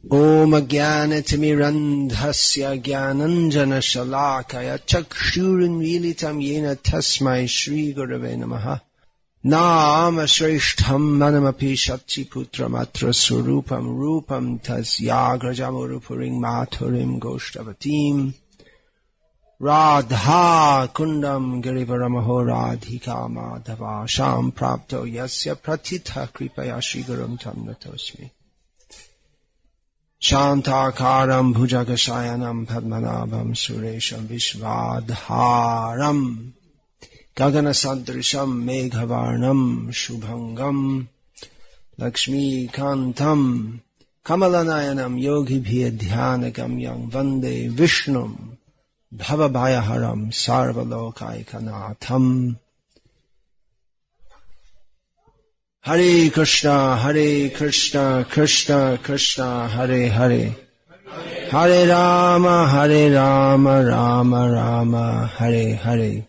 Om Ajnanatirmirandhasya Jnananjana Shalakaya Chakshuranmilitam Yena Tasmai Shri Gurave Namaha Nama Shreshtham Manamapi Shakti Putramatra Surupam Rupam Tasyagrajamurupuring Maturim Goshtavatim Radha Kundam Girivaramaho Radhika Madhava Sham Prapto Yasya Pratitha Kripaya Shri Gurum Tam Natosmi Shantakaram Bhujagashayanam Padmanabham Suresham Vishvadharam Gagana Sadrisham Meghavarnam Shubhangam Lakshmi Kantam Kamalanayanam Yogi Bhya Gamyam Vande Vishnum Bhavabhayaharam Sarvalokaikanaatham. Hare Krishna, Krishna Krishna, Hare Hare, Hare Rama, Rama Rama, Hare Hare.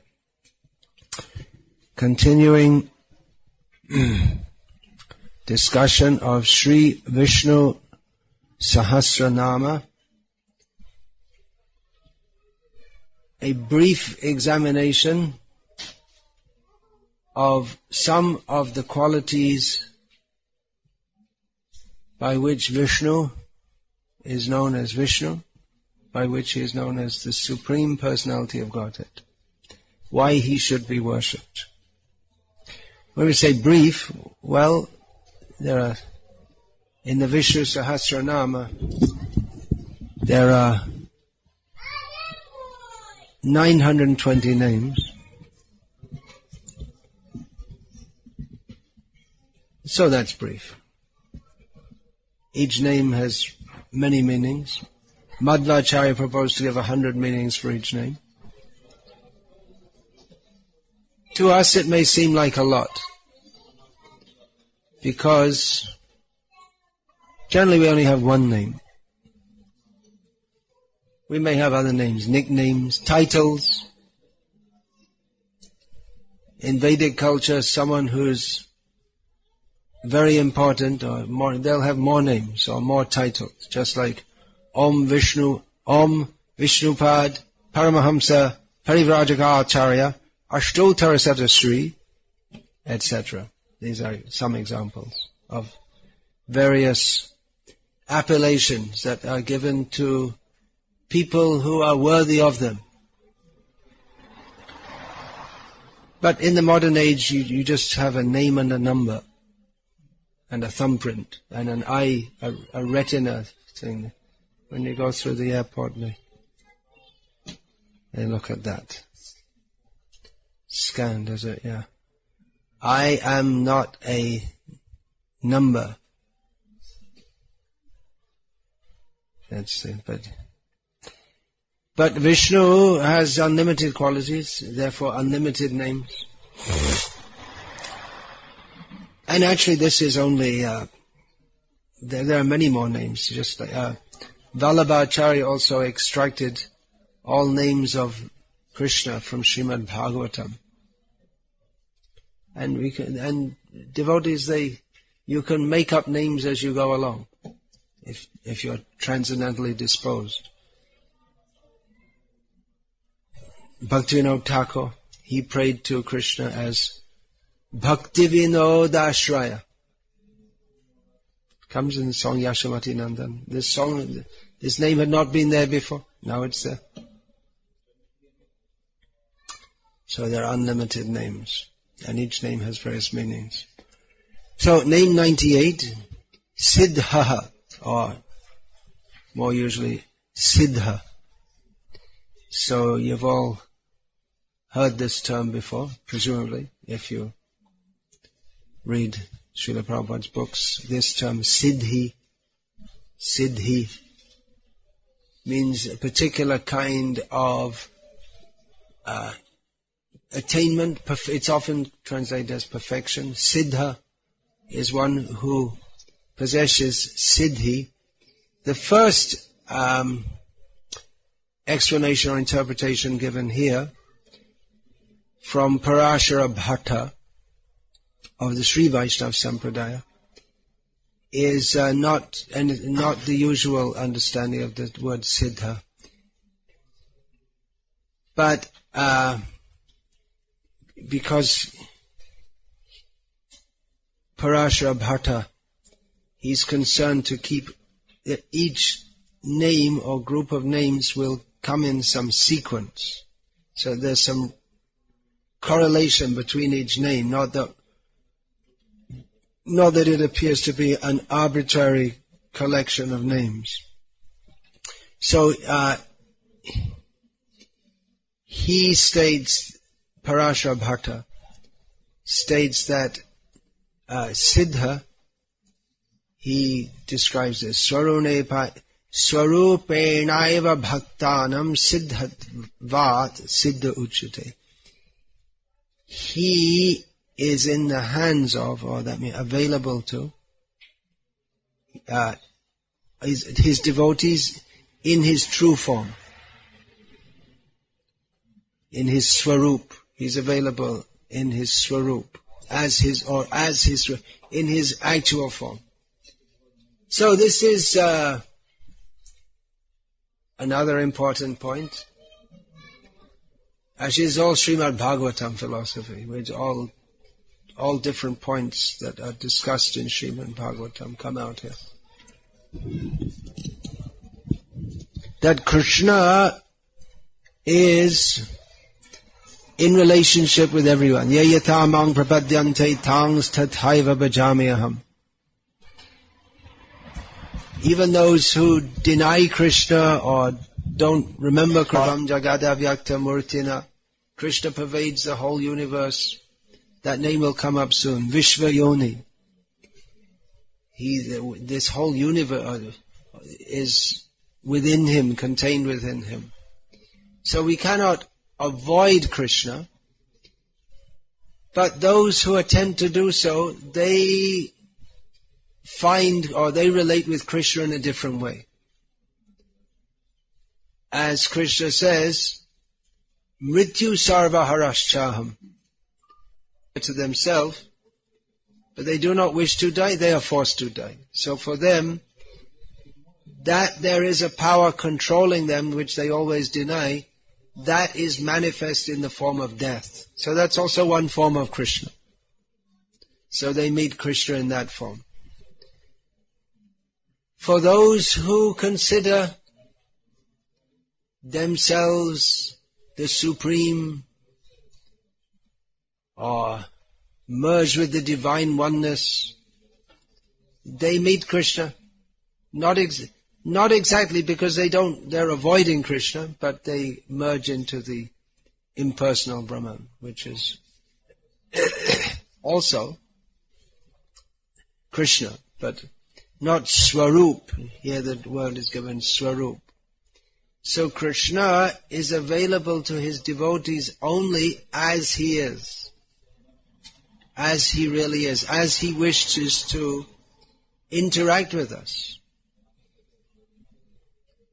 Continuing discussion of Sri Vishnu Sahasranama. A brief examination of some of the qualities by which Vishnu is known as Vishnu, by which he is known as the Supreme Personality of Godhead. Why he should be worshipped. When we say brief, well, there are, in the Vishnu Sahasranama, there are 920 names. So that's brief. Each name has many meanings. Madhvacharya proposed to give 100 meanings for each name. To us it may seem like a lot, because generally we only have one name. We may have other names, nicknames, titles. In Vedic culture, someone who's very important, or more, they'll have more names or more titles, just like Om Vishnu, Om Vishnupad, Paramahamsa, Parivrajaka Acharya, Ashtotara Satasri, etc. These are some examples of various appellations that are given to people who are worthy of them. But in the modern age, you just have a name and a number, and a thumbprint, and an eye, a retina thing. When you go through the airport, they look at that. Scan, does it? Yeah. I am not a number. That's it, but Vishnu has unlimited qualities, therefore unlimited names. And actually this is only, there are many more names, just like, Vallabhacharya also extracted all names of Krishna from Srimad Bhagavatam. And devotees, you can make up names as you go along, if you're transcendentally disposed. Bhaktivinoda Thakur, he prayed to Krishna as Bhaktivinodashraya. Comes in the song Yashamati Nandan. This name had not been there before. Now it's there. So there are unlimited names, and each name has various meanings. So name 98, Siddhah, or more usually Siddhah. So you've all heard this term before, presumably, if you read Srila Prabhupada's books. This term Siddhih means a particular kind of attainment. It's often translated as perfection. Siddha is one who possesses Siddhih. The first explanation or interpretation given here from Parashara Bhatta of the Sri Vaishnava Sampradaya is not the usual understanding of the word Siddhah. But because Parashara Bhatta, he's concerned to keep each name or group of names will come in some sequence. So there's some correlation between each name, not that it appears to be an arbitrary collection of names. So he states, Parashara Bhatta states that Siddhah, he describes as Swarupenaiva Bhaktanam Siddhatvat Siddha Uchute. He is in the hands of, or that means available to, his devotees in his true form. In his Swarup. He's available in his Swarup. In his actual form. So this is another important point. Actually, it's all Srimad Bhagavatam philosophy, which all different points that are discussed in Srimad Bhagavatam come out here. That Krishna is in relationship with everyone. Yayata mang prapadyante tangs tathaiva bhajamyaham. Even those who deny Krishna or don't remember Krivam Jagada Vyakta Murtina, Krishna pervades the whole universe. That name will come up soon. Vishva Yoni. This whole universe is within him, contained within him. So we cannot avoid Krishna, but those who attempt to do so, they find or they relate with Krishna in a different way. As Krishna says, Mrityu sarva haraschaham, to themselves, but they do not wish to die, they are forced to die. So for them, that there is a power controlling them which they always deny, that is manifest in the form of death. So that's also one form of Krishna. So they meet Krishna in that form. For those who consider themselves the supreme or merge with the divine oneness, they meet Krishna. Not exactly because they're avoiding Krishna, but they merge into the impersonal Brahman, which is also Krishna, but not Swarup. Here the word is given Swarup. So Krishna is available to his devotees only as he is, as he really is, as he wishes to interact with us.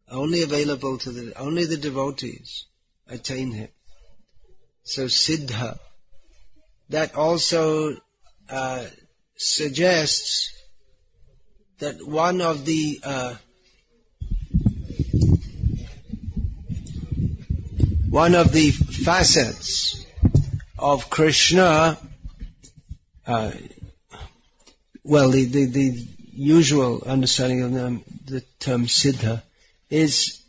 Only available to only the devotees attain him. So Siddha, that also suggests that one of the facets of Krishna, the usual understanding of the term Siddha is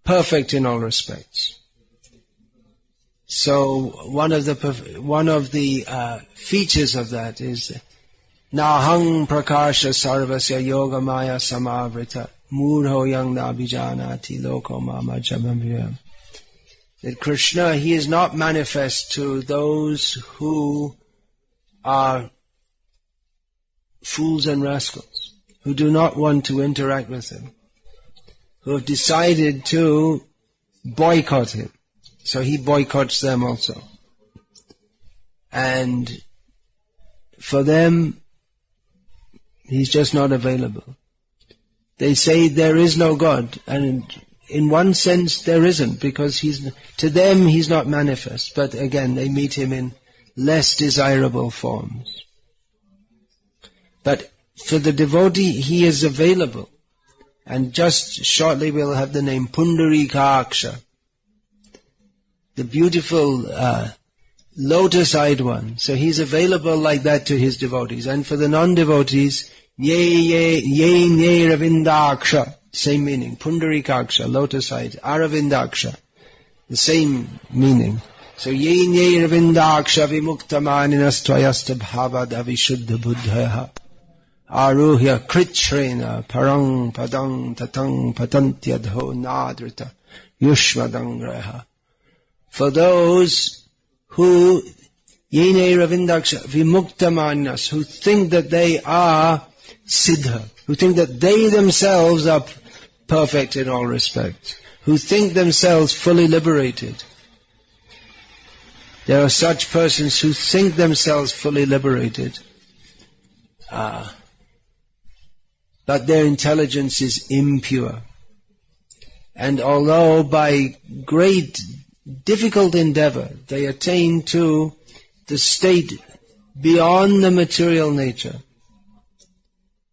perfect in all respects. So one of the features of that is Nahang prakasha sarvasya yoga maya samavrita murho yang nabhijanati loko mama jabamvyam. That Krishna, he is not manifest to those who are fools and rascals, who do not want to interact with him, who have decided to boycott him. So he boycotts them also. And for them, he's just not available. They say there is no God, and in one sense there isn't, because to them he's not manifest. But again, they meet him in less desirable forms. But for the devotee, he is available. And just shortly we'll have the name Pundarikaksha, the beautiful lotus-eyed one. So he's available like that to his devotees. And for the non-devotees, Ye Ravindaksha, same meaning. Pundarikaksha, lotus-eyed, Aravindaksha, the same meaning. So Ye Ravindaksha vimuktamaninas tvayasta bhavad avishuddha buddhaya aruhya kritshrena parang padang tatang patantyadho nadrita yushvadangraha. For those who Yene Ravindaksha vimuktamaninas, who think that they are Siddhah, who think that they themselves are perfect in all respects, who think themselves fully liberated. There are such persons who think themselves fully liberated, but their intelligence is impure. And although by great difficult endeavor they attain to the state beyond the material nature,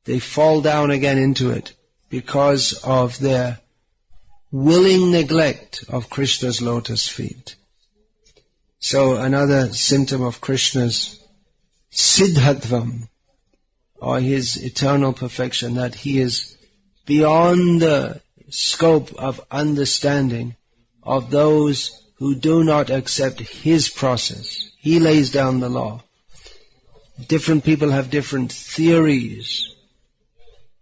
they fall down again into it because of their willing neglect of Krishna's lotus feet. So another symptom of Krishna's Siddhatvam, or his eternal perfection, that he is beyond the scope of understanding of those who do not accept his process. He lays down the law. Different people have different theories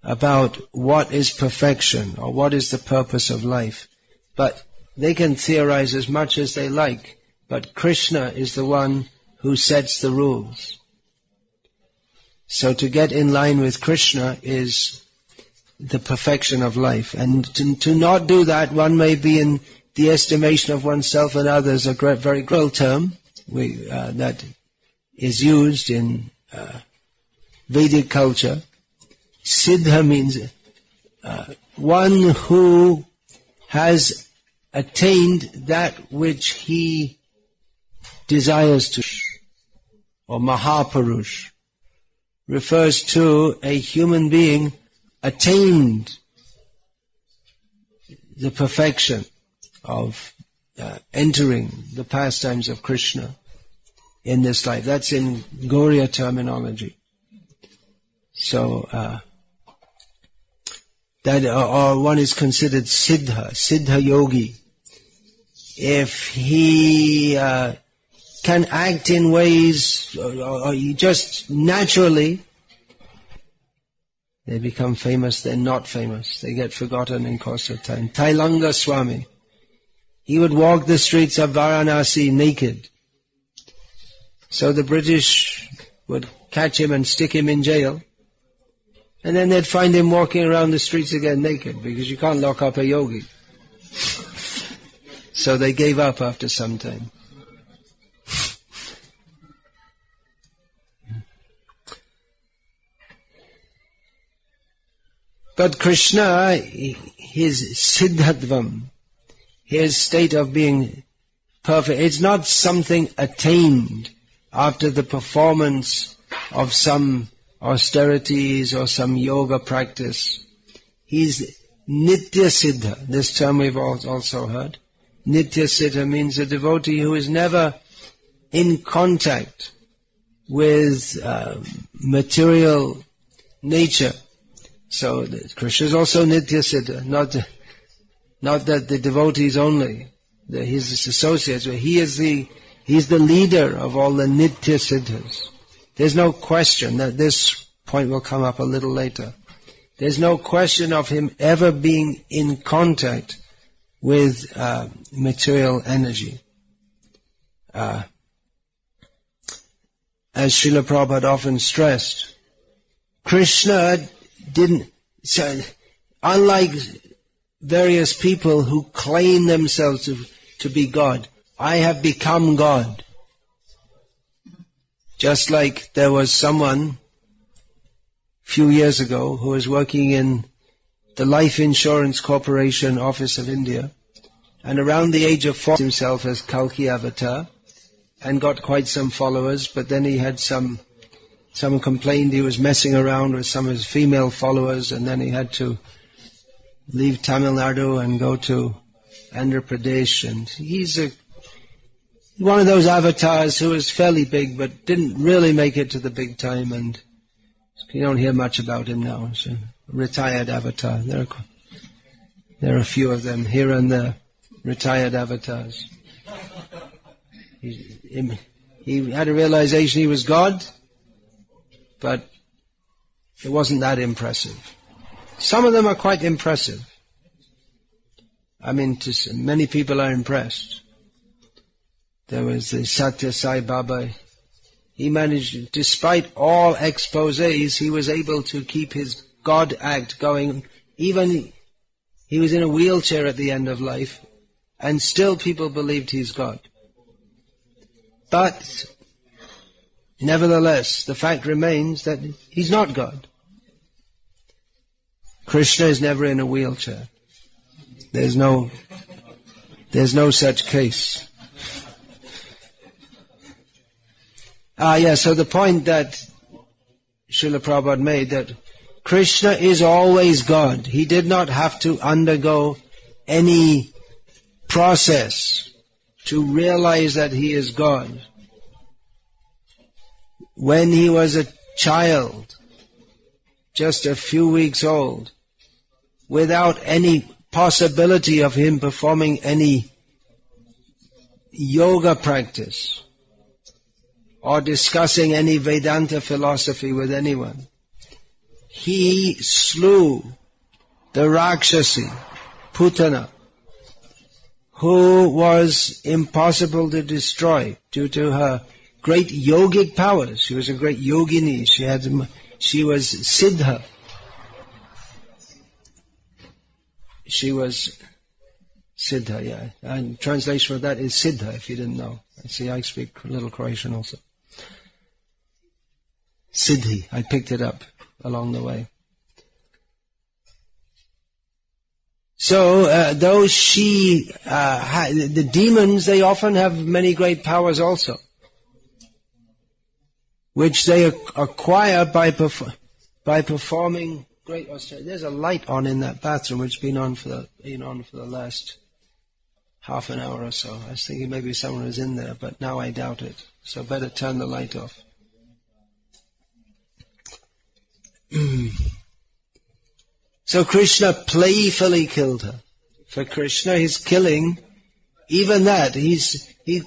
about what is perfection or what is the purpose of life. But they can theorize as much as they like. But Krishna is the one who sets the rules. So to get in line with Krishna is the perfection of life. And to not do that, one may be in the estimation of oneself and others, a very cruel term that is used in Vedic culture. Siddha means one who has attained that which he desires to, or Mahapurush, refers to a human being attained the perfection of entering the pastimes of Krishna in this life. That's in Gauriya terminology. So that or one is considered Siddha yogi if he can act in ways or just naturally. They become famous, they're not famous. They get forgotten in course of time. Tailanga Swami, he would walk the streets of Varanasi naked. So the British would catch him and stick him in jail. And then they'd find him walking around the streets again naked, because you can't lock up a yogi. So they gave up after some time. But Krishna, his Siddhatvam, his state of being perfect, it's not something attained after the performance of some austerities or some yoga practice. He's Nitya Siddha. This term we've also heard. Nitya Siddha means a devotee who is never in contact with material nature. So Krishna is also Nitya Siddha, not that the devotees only, his associates. He's the leader of all the Nitya Siddhas. There's no question that this point will come up a little later. There's no question of him ever being in contact with material energy. As Srila Prabhupada often stressed, Krishna unlike various people who claim themselves to be God, I have become God. Just like there was someone a few years ago who was working in the Life Insurance Corporation office of India, and around the age of 40 himself as Kalki Avatar, and got quite some followers, but then he had some Someone complained he was messing around with some of his female followers, and then he had to leave Tamil Nadu and go to Andhra Pradesh. And he's one of those avatars who is fairly big, but didn't really make it to the big time, and you don't hear much about him now. He's a retired avatar. There are a few of them here and there, retired avatars. He had a realization he was God, but it wasn't that impressive. Some of them are quite impressive. I mean, many people are impressed. There was the Satya Sai Baba. He managed, despite all exposés, he was able to keep his God act going. Even he was in a wheelchair at the end of life, and still people believed he's God. But nevertheless, the fact remains that he's not God. Krishna is never in a wheelchair. There's no such case. So the point that Srila Prabhupada made, that Krishna is always God. He did not have to undergo any process to realize that he is God. When he was a child, just a few weeks old, without any possibility of him performing any yoga practice or discussing any Vedanta philosophy with anyone, he slew the Rakshasi, Putana, who was impossible to destroy due to her great yogic powers. She was a great yogini. She was Siddhah. She was Siddhah, yeah. And translation of that is Siddhah, if you didn't know. See, I speak a little Croatian also. Siddhih, I picked it up along the way. So, though the demons, they often have many great powers also, which they acquire by performing great austerity. There's a light on in that bathroom, which has been on for the last half an hour or so. I was thinking maybe someone was in there, but now I doubt it. So better turn the light off. So Krishna playfully killed her. For Krishna, his killing, even that,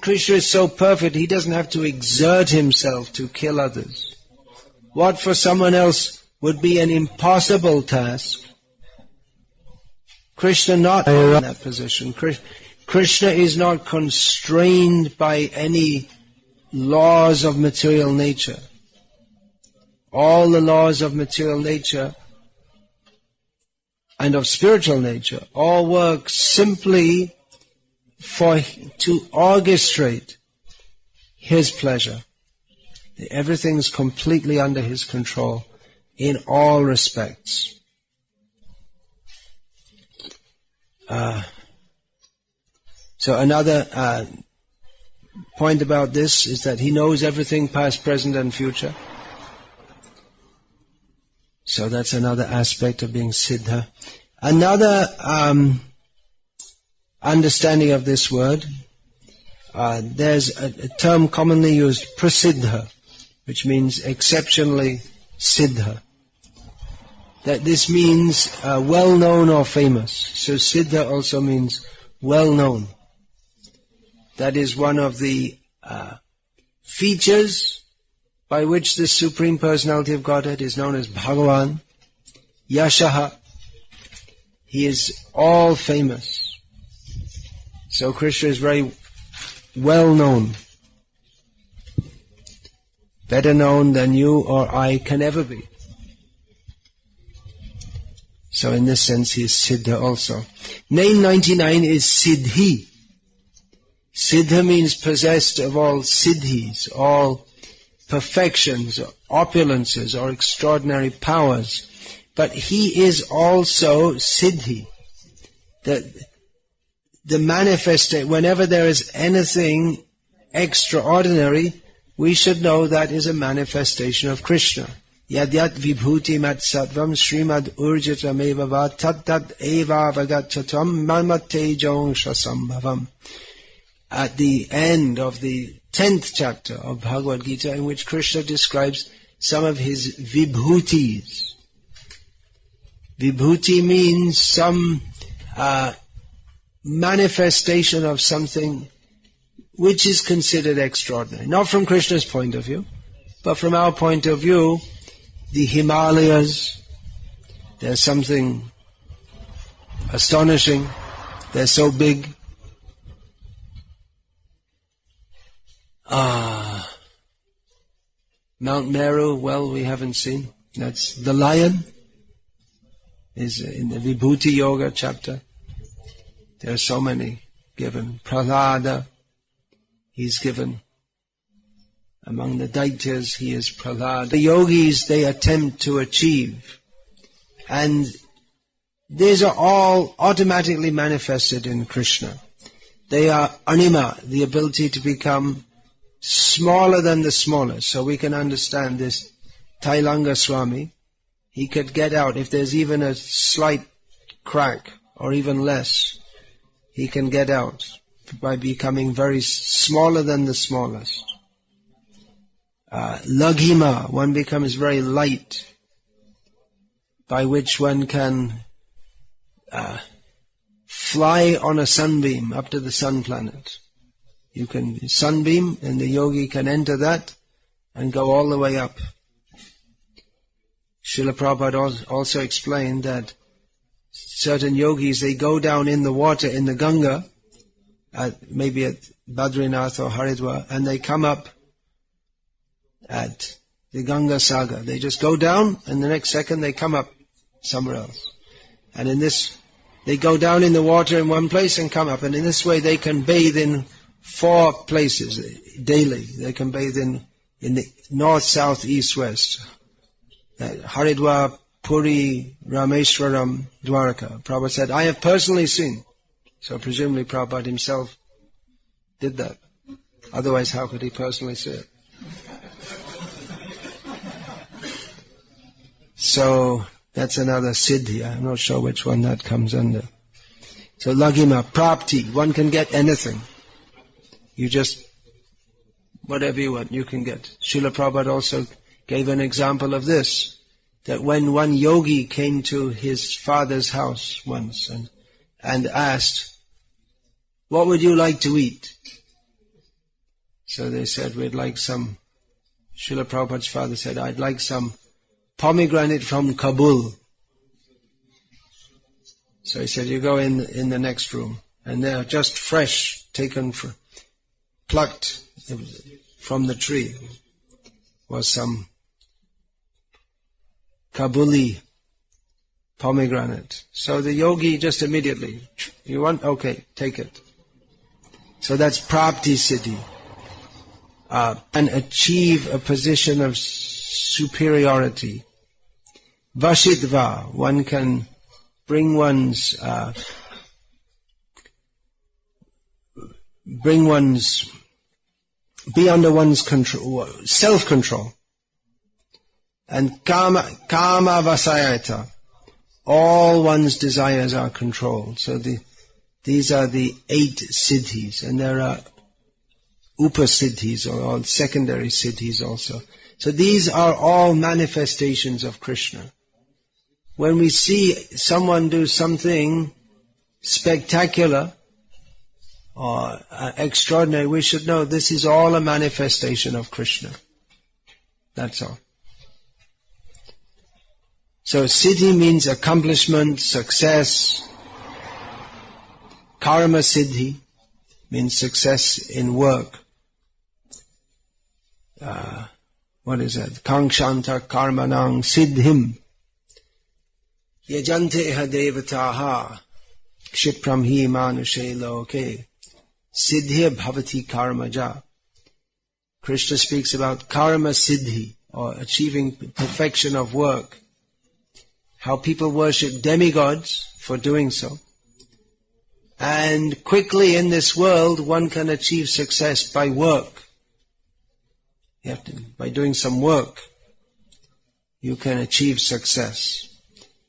Krishna is so perfect, he doesn't have to exert himself to kill others. What for someone else would be an impossible task, Krishna not in that position. Krishna is not constrained by any laws of material nature. All the laws of material nature and of spiritual nature all work simply to orchestrate his pleasure. Everything is completely under his control in all respects. So another point about this is that he knows everything past, present and future. So that's another aspect of being Siddha. Another understanding of this word, there's a term commonly used, prasiddha, which means exceptionally Siddha. That this means well-known or famous. So Siddha also means well-known. That is one of the features by which the Supreme Personality of Godhead is known as Bhagavan, Yashaha. He is all famous. So Krishna is very well known. Better known than you or I can ever be. So in this sense he is Siddha also. Name 99 is Siddhih. Siddha means possessed of all siddhis, all perfections, or opulences, or extraordinary powers. But he is also Siddhi. The manifestation, whenever there is anything extraordinary, we should know that is a manifestation of Krishna. Yad yat vibhuti mat sattvam srimad urjitameva va tat tat eva vagachatam mamate jonsasambhavam. At the end of the 10th chapter of Bhagavad Gita, in which Krishna describes some of his vibhutis. Vibhuti means some manifestation of something which is considered extraordinary. Not from Krishna's point of view, but from our point of view, the Himalayas, there's something astonishing. They're so big. Mount Meru, well, we haven't seen. That's the lion, is in the Vibhuti Yoga chapter. There are so many given. Prahlada, he's given. Among the Daityas, he is Prahlada. The yogis, they attempt to achieve. And these are all automatically manifested in Krishna. They are anima, the ability to become smaller than the smallest. So we can understand this Tailanga Swami. He could get out, if there's even a slight crack, or even less, he can get out by becoming very smaller than the smallest. Laghima, one becomes very light, by which one can fly on a sunbeam up to the sun planet. You can sunbeam, and the yogi can enter that and go all the way up. Srila Prabhupada also explained that certain yogis, they go down in the water in the Ganga, maybe at Badrinath or Haridwar, and they come up at the Ganga Saga. They just go down, and the next second they come up somewhere else. And in this, they go down in the water in one place and come up. And in this way they can bathe in 4 places daily. They can bathe in the north, south, east, west. Haridwar, Puri, Rameshwaram, Dwarka. Prabhupada said, I have personally seen. So presumably Prabhupada himself did that. Otherwise, how could he personally see it? So that's another Siddhih. I'm not sure which one that comes under. So Laghima, Prapti, one can get anything. You just, whatever you want, you can get. Srila Prabhupada also gave an example of this, that when one yogi came to his father's house once and asked, what would you like to eat? So they said, we'd like some, Srila Prabhupada's father said, I'd like some pomegranate from Kabul. So he said, you go in the next room, and they're just fresh, plucked from the tree, was some Kabuli pomegranate. So the yogi just immediately, you want? Okay, take it. So that's Prapti Siddhi. And achieve a position of superiority. Vashidva, one can bring one's be under one's control, self-control. And kama vasayata, all one's desires are controlled. So these are the 8 siddhis, and there are upasiddhis, or secondary siddhis also. So these are all manifestations of Krishna. When we see someone do something spectacular or extraordinary, we should know this is all a manifestation of Krishna. That's all. So siddhi means accomplishment, success. Karma siddhi means success in work. What is that? Kankshanta karmanang siddhim. Yajante ha devataha kshipram hi manushe loke siddhi bhavati karmaja. Krishna speaks about karma siddhi, or achieving perfection of work. How people worship demigods for doing so. And quickly in this world, one can achieve success by work. by doing some work, you can achieve success.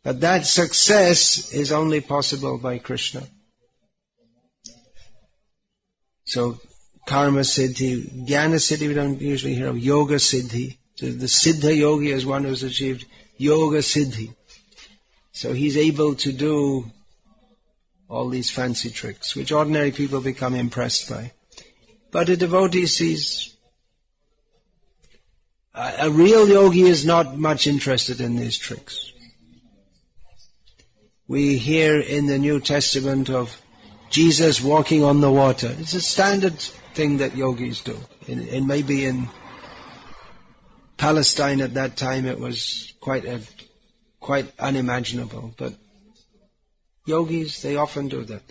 But that success is only possible by Krishna. So, Karma Siddhi, Jnana Siddhi we don't usually hear of, Yoga Siddhi. So the Siddha Yogi is one who's achieved Yoga Siddhi. So he's able to do all these fancy tricks, which ordinary people become impressed by. But a devotee sees, a real yogi is not much interested in these tricks. We hear in the New Testament of Jesus walking on the water. It's a standard thing that yogis do. And maybe in Palestine at that time it was quite unimaginable. But yogis, they often do that.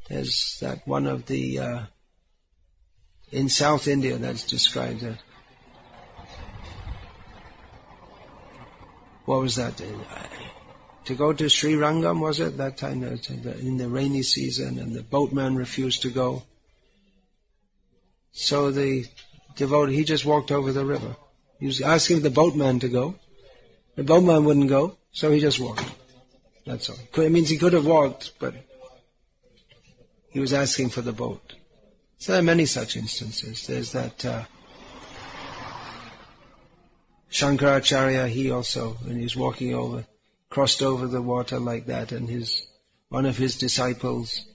There's that one of the, in South India that's described that. What was that? To go to Sri Rangam, was it? That time in the rainy season, and the boatman refused to go. So the devotee, he just walked over the river. He was asking the boatman to go. The boatman wouldn't go, so he just walked. That's all. It means he could have walked, but he was asking for the boat. So there are many such instances. There's that Shankaracharya, he also, when he was walking over, crossed over the water like that, and one of his disciples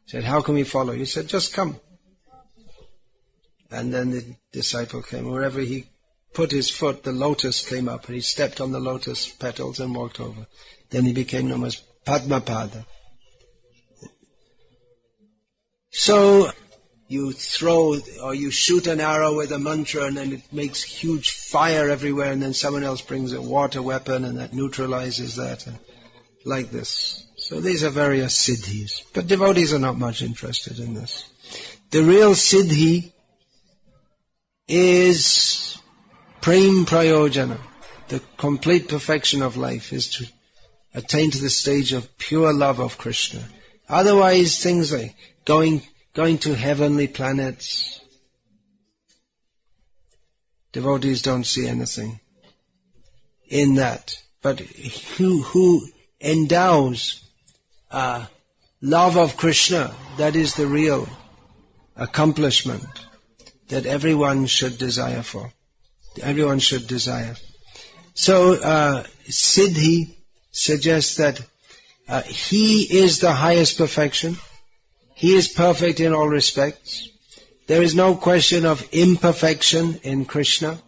said, "How can we follow?" He said, "Just come." And then the disciple came. Wherever he put his foot, the lotus came up, and he stepped on the lotus petals and walked over. Then he became known as Padmapada. So, you throw or you shoot an arrow with a mantra and then it makes huge fire everywhere, and then someone else brings a water weapon and that neutralizes that, and like this. So these are various siddhis. But devotees are not much interested in this. The real siddhi is prem prayojana. The complete perfection of life is to attain to the stage of pure love of Krishna. Otherwise, things like going to heavenly planets, devotees don't see anything in that. But who endows love of Krishna, that is the real accomplishment that everyone should desire for. Everyone should desire. So, Siddhi suggests that he is the highest perfection. He is perfect in all respects. There is no question of imperfection in Krishna.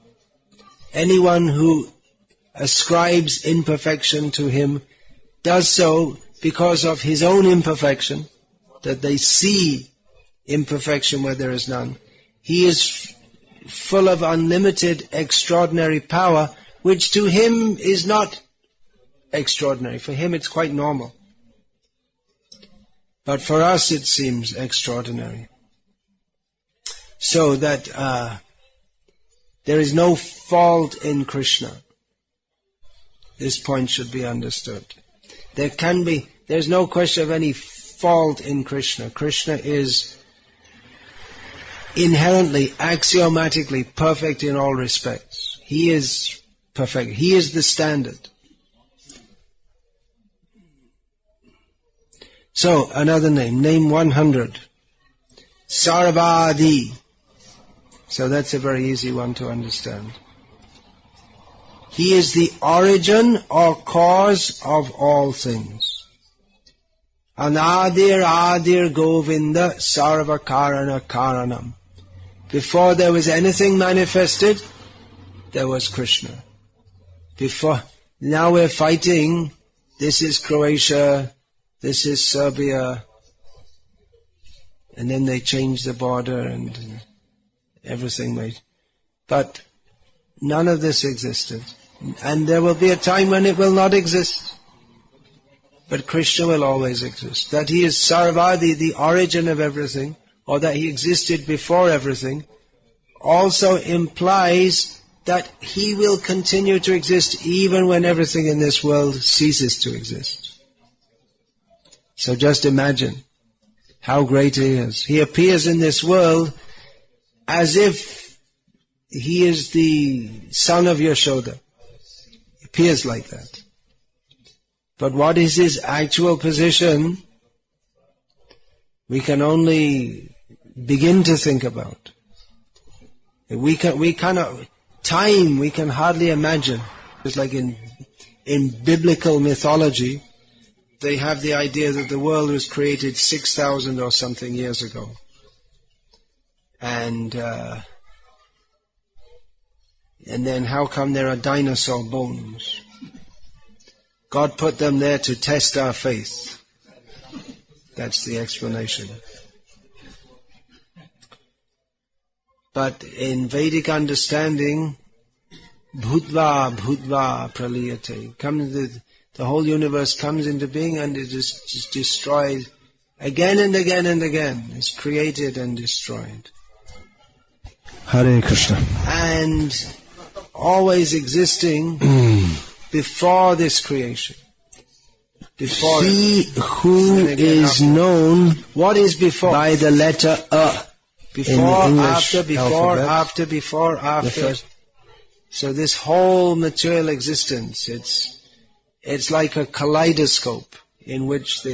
Anyone who ascribes imperfection to him does so because of his own imperfection, that they see imperfection where there is none. He is full of unlimited, extraordinary power, which to him is not extraordinary. For him it's quite normal. But for us it seems extraordinary. So that there is no fault in Krishna. This point should be understood. There's no question of any fault in Krishna. Krishna is inherently, axiomatically perfect in all respects. He is perfect. He is the standard. So, another name 100. Sarvadih. So that's a very easy one to understand. He is the origin or cause of all things. Anadir Adir Govinda Sarva Karana Karanam. Before there was anything manifested, there was Krishna. Now we're fighting, this is Croatia, this is Serbia, and then they changed the border and everything made. But none of this existed. And there will be a time when it will not exist. But Krishna will always exist. That he is Sarvadih, the origin of everything, or that he existed before everything, also implies that he will continue to exist even when everything in this world ceases to exist. So just imagine how great he is. He appears in this world as if he is the son of Yashoda. He appears like that. But what is his actual position, we can only begin to think about. We cannot, time we can hardly imagine. It's like in biblical mythology, they have the idea that the world was created 6,000 or something years ago. And then how come there are dinosaur bones? God put them there to test our faith. That's the explanation. But in Vedic understanding, bhutva praliyate, the whole universe comes into being and it is just destroyed again and again and again. It's created and destroyed. Hare Krishna. And always existing before this creation. Before he who is known, what is before? By the letter A. Before, after, before, after. So this whole material existence, it's like a kaleidoscope in which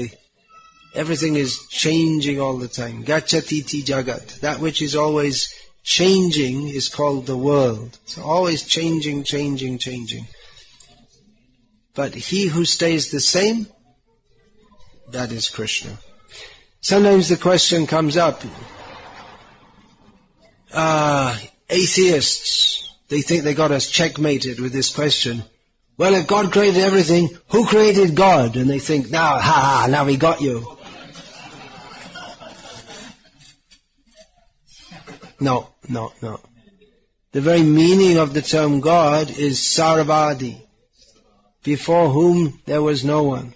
everything is changing all the time. Gachatiti jagat. That which is always changing is called the world. So always changing. But he who stays the same, that is Krishna. Sometimes the question comes up, atheists, they think they got us checkmated with this question. Well, if God created everything, who created God? And they think, now we got you. No. The very meaning of the term God is Sarvadih, before whom there was no one.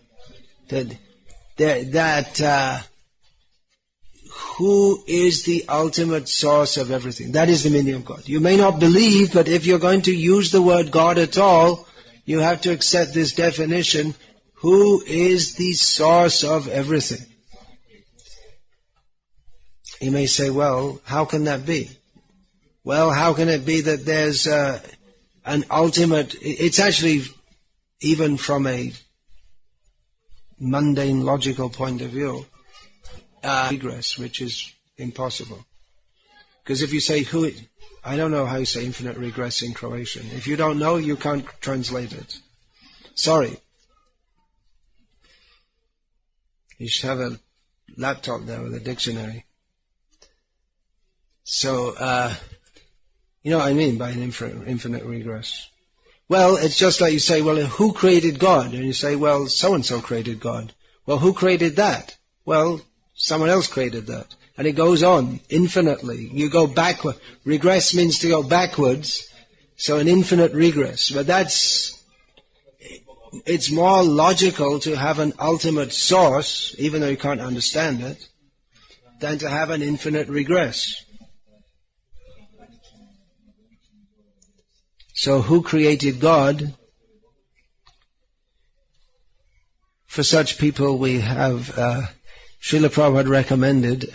Who is the ultimate source of everything. That is the meaning of God. You may not believe, but if you're going to use the word God at all, you have to accept this definition. Who is the source of everything? You may say, well, how can that be? Well, how can it be that there's an ultimate... It's actually, even from a mundane logical point of view, regress, which is impossible. Because if you say I don't know how you say infinite regress in Croatian. If you don't know, you can't translate it. Sorry. You should have a laptop there with a dictionary. So, you know what I mean by an infinite regress. Well, it's just like you say, well, who created God? And you say, well, so-and-so created God. Well, who created that? Well, someone else created that. And it goes on infinitely. You go backward. Regress means to go backwards. So an infinite regress. But it's more logical to have an ultimate source, even though you can't understand it, than to have an infinite regress. So who created God? For such people we have, Srila Prabhupada recommended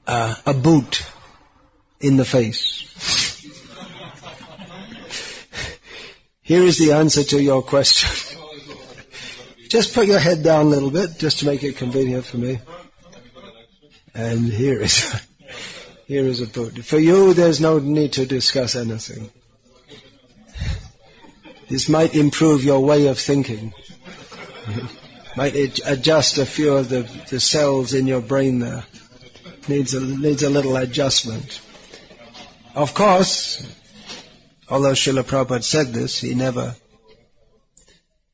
a boot in the face. Here is the answer to your question. Just put your head down a little bit, just to make it convenient for me. And here is a boot. For you, there's no need to discuss anything. This might improve your way of thinking. Might adjust a few of the cells in your brain there. Needs a little adjustment. Of course, although Srila Prabhupada said this, he never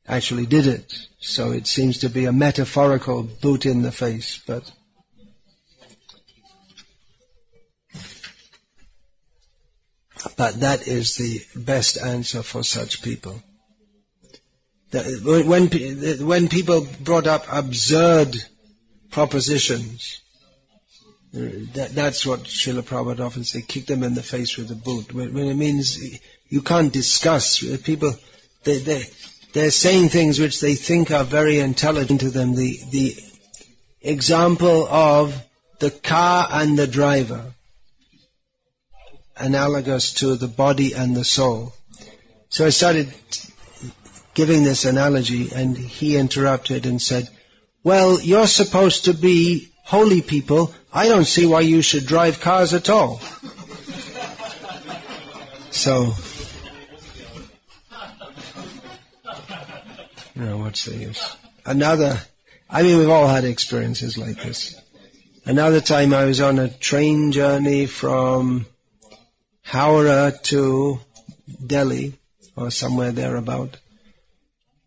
actually did it. So it seems to be a metaphorical boot in the face, but that is the best answer for such people. When people brought up absurd propositions, that's what Srila Prabhupada often says, kick them in the face with a boot. When it means you can't discuss. People, they're saying things which they think are very intelligent to them. The example of the car and the driver. analogous to the body and the soul. So I started giving this analogy, and he interrupted and said, well, you're supposed to be holy people. I don't see why you should drive cars at all. So, what's the use? We've all had experiences like this. Another time I was on a train journey from Howrah to Delhi, or somewhere thereabout.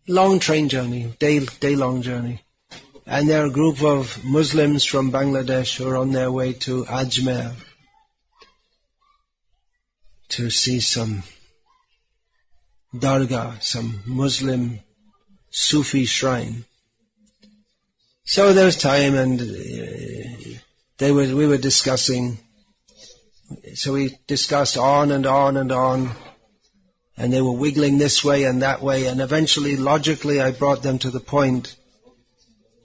Long train journey, day-long journey. And there are a group of Muslims from Bangladesh who are on their way to Ajmer to see some dargah, some Muslim Sufi shrine. So there was time, and we were discussing. So we discussed on and on and on, and they were wiggling this way and that way, and eventually, logically, I brought them to the point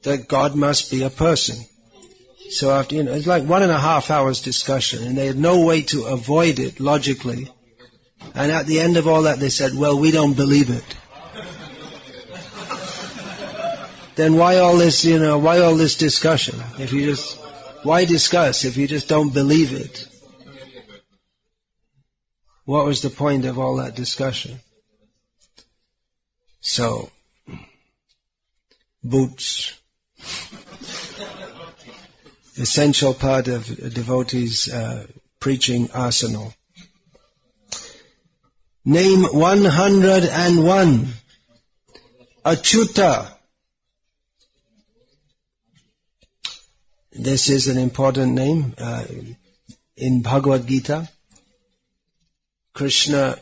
that God must be a person. So after, it's like 1.5 hours discussion, and they had no way to avoid it logically. And at the end of all that, they said, well, we don't believe it. Then why all this discussion? Why discuss if you just don't believe it? What was the point of all that discussion? So, boots. Essential part of a devotee's preaching arsenal. Name 101. Acyutah. This is an important name. In Bhagavad Gita, Krishna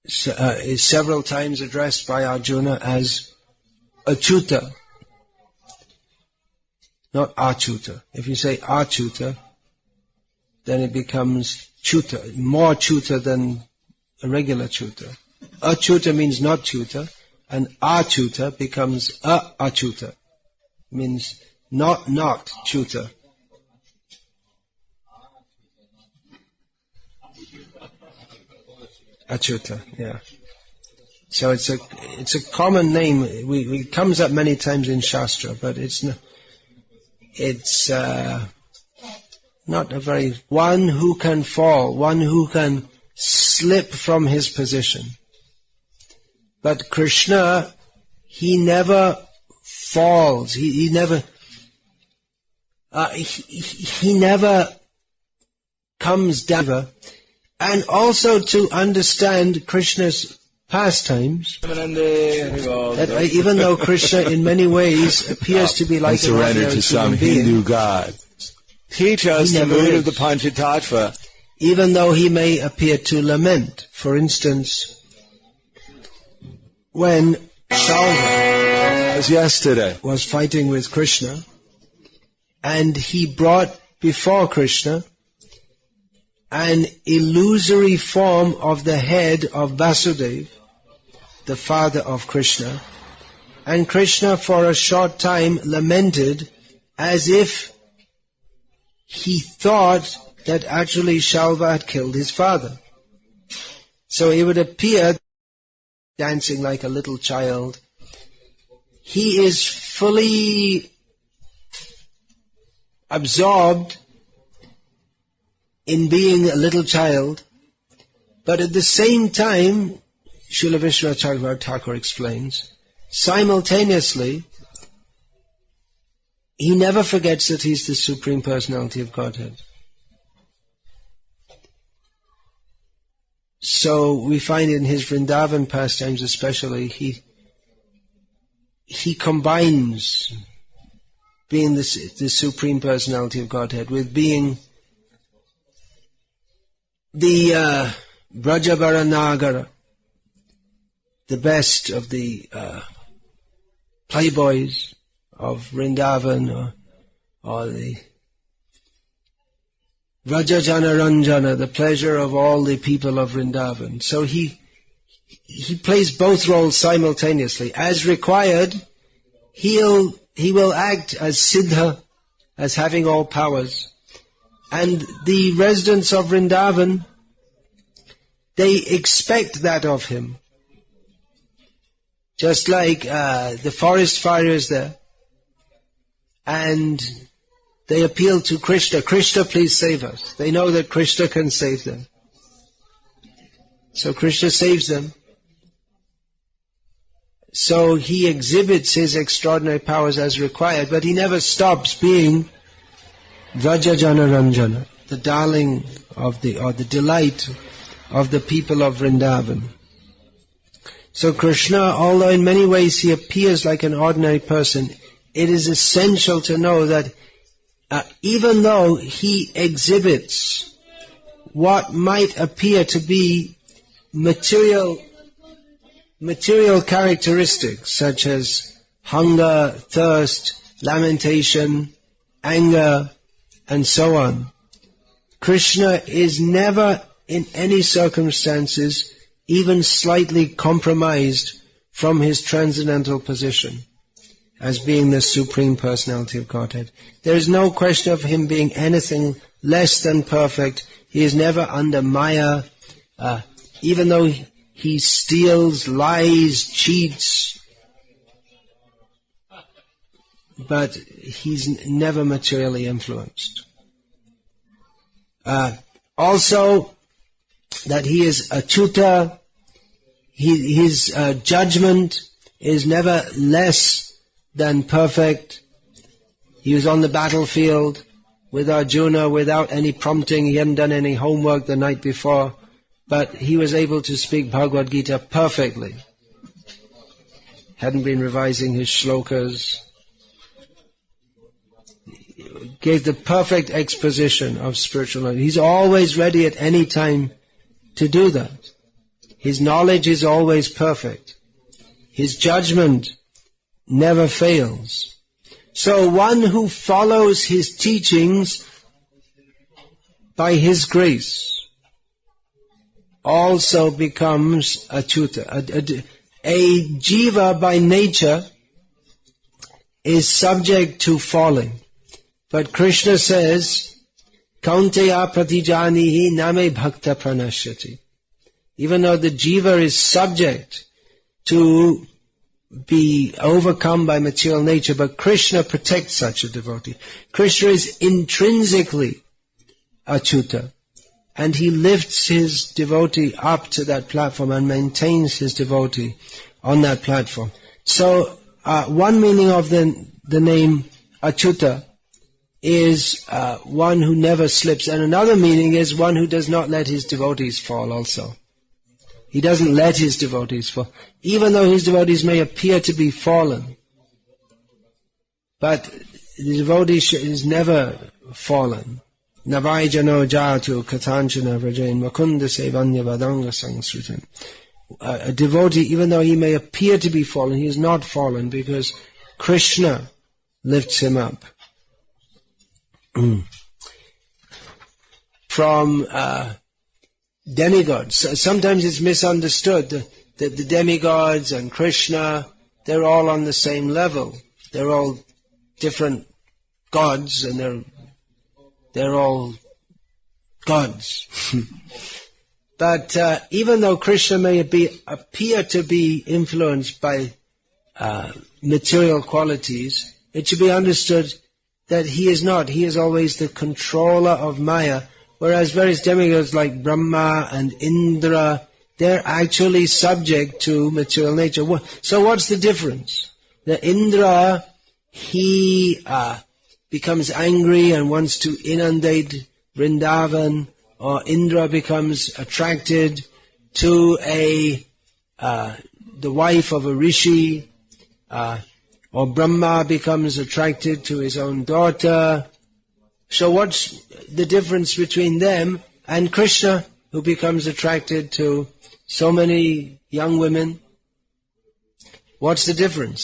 is several times addressed by Arjuna as Acyutah, not Acyutah. If you say Acyutah, then it becomes Chuta, more Chuta than a regular Chuta. Acyutah means not Chuta, and Acyutah becomes Acyutah, means not Chuta. Acyutah, yeah. So it's a common name. It comes up many times in Shastra, but it's not a very one who can fall, one who can slip from his position. But Krishna, he never falls. He never comes down. And also to understand Krishna's pastimes, that even though Krishna in many ways appears to be like an ordinary human being, Hindu god, teach us the mood of the Panchatattva. Even though he may appear to lament. For instance, when Shalva, as yesterday, was fighting with Krishna, and he brought before Krishna an illusory form of the head of Vasudeva, the father of Krishna, and Krishna for a short time lamented as if he thought that actually Shalva had killed his father. So he would appear dancing like a little child. He is fully absorbed in being a little child, but at the same time, Srila Vishnu Thakur explains, simultaneously, he never forgets that he's the Supreme Personality of Godhead. So we find in his Vrindavan pastimes especially, he combines being the Supreme Personality of Godhead with being the Brajavaranagara, the best of the playboys of Vrindavan, or the Vrajajana Ranjana, the pleasure of all the people of Vrindavan. So he plays both roles simultaneously. As required, he will act as Siddhah, as having all powers. And the residents of Vrindavan they expect that of him. Just like the forest fire is there, and they appeal to Krishna, Krishna, please save us. They know that Krishna can save them. So Krishna saves them. So he exhibits his extraordinary powers as required, but he never stops being Vrajajana Ranjana, the darling of or the delight of the people of Vrindavan. So Krishna, although in many ways he appears like an ordinary person, it is essential to know that even though he exhibits what might appear to be material characteristics such as hunger, thirst, lamentation, anger, and so on, Krishna is never in any circumstances even slightly compromised from his transcendental position as being the Supreme Personality of Godhead. There is no question of him being anything less than perfect. He is never under Maya, even though he steals, lies, cheats, but he's never materially influenced. Also, that he is Acyutah, his judgment is never less than perfect. He was on the battlefield with Arjuna without any prompting. He hadn't done any homework the night before, but he was able to speak Bhagavad Gita perfectly. Hadn't been revising his shlokas. Gave the perfect exposition of spiritual knowledge. He's always ready at any time to do that. His knowledge is always perfect. His judgment never fails. So one who follows his teachings by his grace also becomes Acyutah. A jiva by nature is subject to falling. But Krishna says, Kaunteya pratijanihi name bhakta pranashyati. Even though the jiva is subject to be overcome by material nature, but Krishna protects such a devotee. Krishna is intrinsically Acyutah, and he lifts his devotee up to that platform and maintains his devotee on that platform. So, one meaning of the name Acyutah is one who never slips, and another meaning is one who does not let his devotees fall also. He doesn't let his devotees fall, even though his devotees may appear to be fallen. But the devotee is never fallen. Navai jano jatu katanchana vrajain makunda sevanya vadanga sangsrutan. A devotee, even though he may appear to be fallen, he is not fallen because Krishna lifts him up. From demigods. Sometimes it's misunderstood that the demigods and Krishna, they're all on the same level. They're all different gods, and they're all gods. But even though Krishna may appear to be influenced by material qualities, it should be understood that he is not. He is always the controller of Maya, whereas various demigods like Brahma and Indra, they're actually subject to material nature. So what's the difference? The Indra, he becomes angry and wants to inundate Vrindavan, or Indra becomes attracted to the wife of a rishi, or Brahma becomes attracted to his own daughter. So what's the difference between them and Krishna, who becomes attracted to so many young women? What's the difference?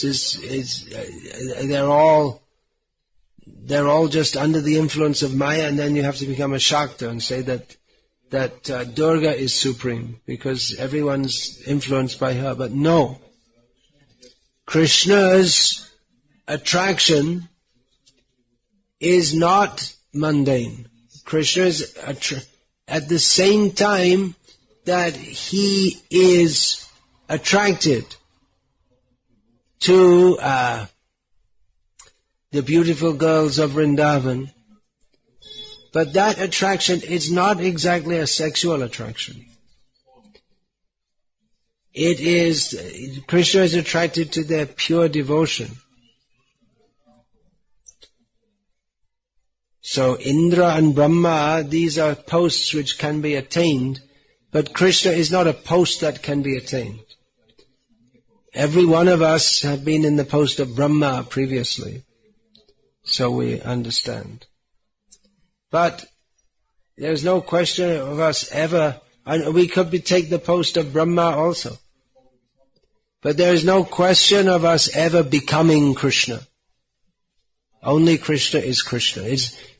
They're all just under the influence of Maya, and then you have to become a Shakta and say that Durga is supreme because everyone's influenced by her. But no, Krishna's attraction is not mundane. Krishna is at the same time that he is attracted to the beautiful girls of Vrindavan, but that attraction is not exactly a sexual attraction. It is, Krishna is attracted to their pure devotion. So Indra and Brahma, these are posts which can be attained, but Krishna is not a post that can be attained. Every one of us have been in the post of Brahma previously, so we understand. But there's no question of us ever, and we could take the post of Brahma also. But there is no question of us ever becoming Krishna. Only Krishna is Krishna.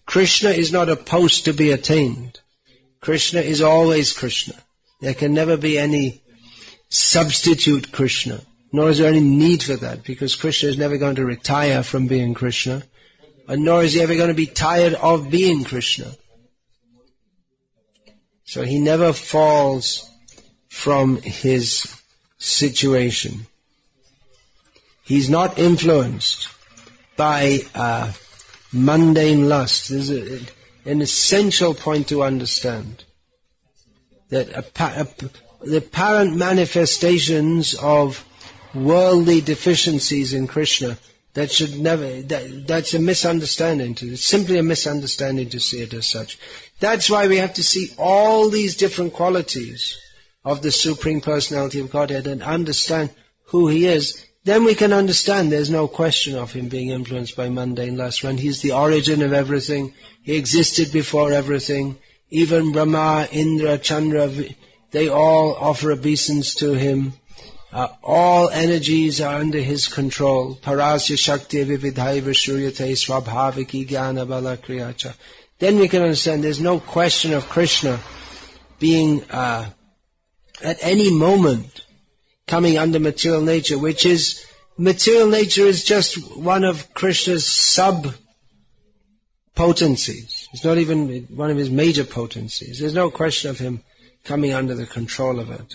Krishna is not a post to be attained. Krishna is always Krishna. There can never be any substitute Krishna, nor is there any need for that, because Krishna is never going to retire from being Krishna, and nor is he ever going to be tired of being Krishna. So he never falls from his situation. He's not influenced by mundane lust. This is an essential point to understand. That the apparent manifestations of worldly deficiencies in Krishna, that's a misunderstanding. It's simply a misunderstanding to see it as such. That's why we have to see all these different qualities of the Supreme Personality of Godhead and understand who He is. Then we can understand there's no question of Him being influenced by mundane lust. When He's the origin of everything, He existed before everything. Even Brahma, Indra, Chandra, they all offer obeisance to Him. All energies are under His control. Parasya Shakti Vividhai Vishuryate Swabhaviki Jnana Bala Kriyacha. Then we can understand there's no question of Krishna being at any moment coming under material nature, which is, material nature is just one of Krishna's sub-potencies. It's not even one of His major potencies. There's no question of Him coming under the control of it.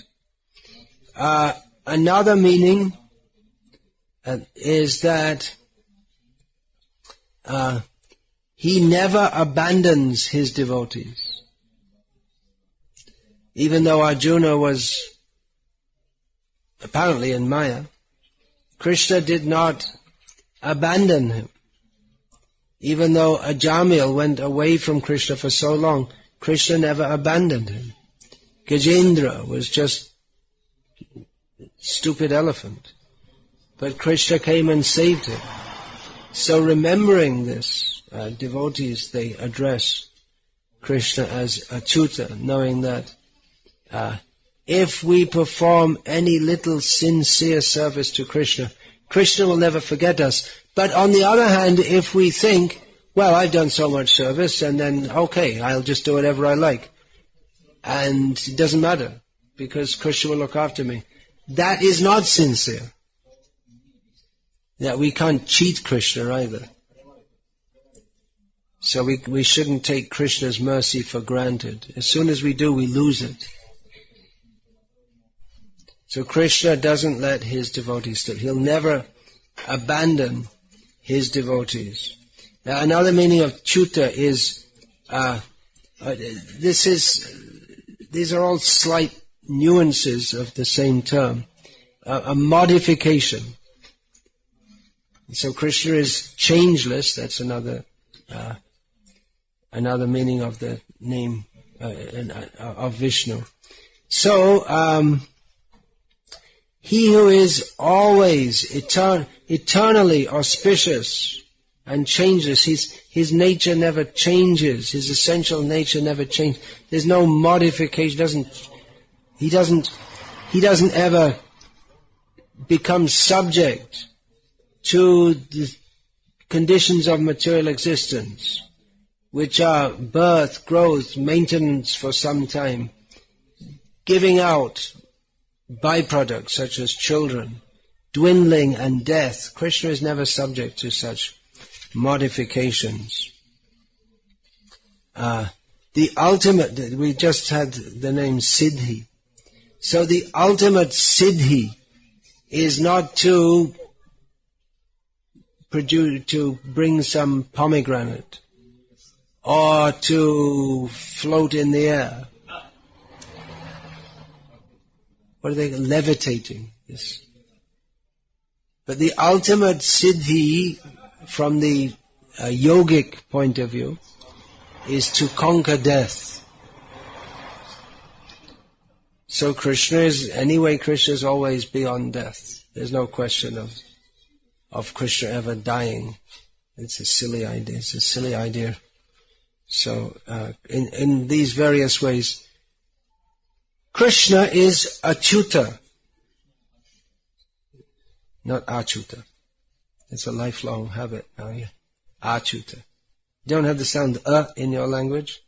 Another meaning is that He never abandons His devotees. Even though Arjuna was apparently in Maya, Krishna did not abandon him. Even though Ajamil went away from Krishna for so long, Krishna never abandoned him. Gajendra was just a stupid elephant, but Krishna came and saved him. So remembering this, devotees, they address Krishna as Acyutah, knowing that if we perform any little sincere service to Krishna, Krishna will never forget us. But on the other hand, if we think, well, I've done so much service, and then, okay, I'll just do whatever I like, and it doesn't matter, because Krishna will look after me, that is not sincere. That we can't cheat Krishna either. So we shouldn't take Krishna's mercy for granted. As soon as we do, we lose it. So Krishna doesn't let His devotees slip. He'll never abandon His devotees. Now, another meaning of Acyutah is, these are all slight nuances of the same term, a modification. So Krishna is changeless. That's another meaning of the name of Vishnu. So He who is always eternally auspicious and changeless, His nature never changes. His essential nature never changes. There's no modification. He doesn't ever become subject to the conditions of material existence, which are birth, growth, maintenance for some time, giving out byproducts such as children, dwindling and death. Krishna is never subject to such modifications. The ultimate, we just had the name Siddhih. So the ultimate Siddhih is not to bring some pomegranate or to float in the air. What are they? Levitating. Yes. But the ultimate Siddhih, from the yogic point of view, is to conquer death. So Krishna is always beyond death. There's no question of Krishna ever dying. It's a silly idea. So, in these various ways, Krishna is Acyutah, not Acyutah. It's a lifelong habit now. Yeah. Acyutah. You don't have the sound in your language?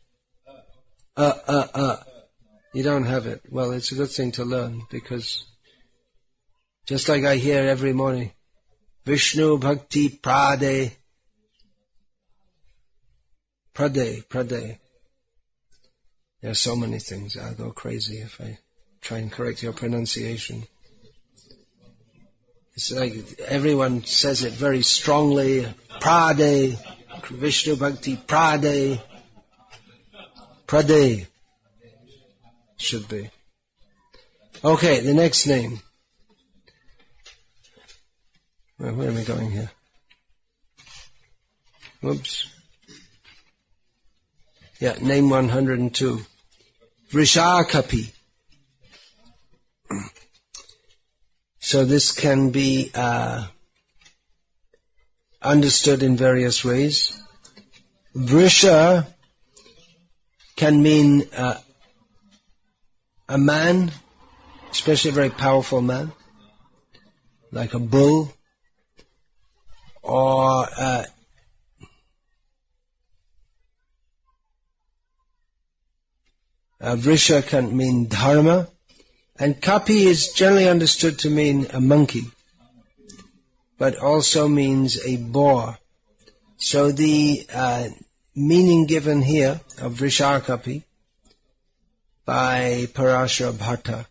You don't have it. Well, it's a good thing to learn, because just like I hear every morning, Vishnu Bhakti Prade. There are so many things. I'll go crazy if I try and correct your pronunciation. It's like everyone says it very strongly. Prade, Vishnu Bhakti Prade. Should be. Okay, the next name. Well, where am I going here? Whoops. Yeah, name 102. Vrsakapih. So this can be understood in various ways. Vrisha can mean a man, especially a very powerful man, like a bull, or Vrisha can mean dharma, and Kapi is generally understood to mean a monkey, but also means a boar. So the meaning given here of Vrsakapih by Parashara Bhatta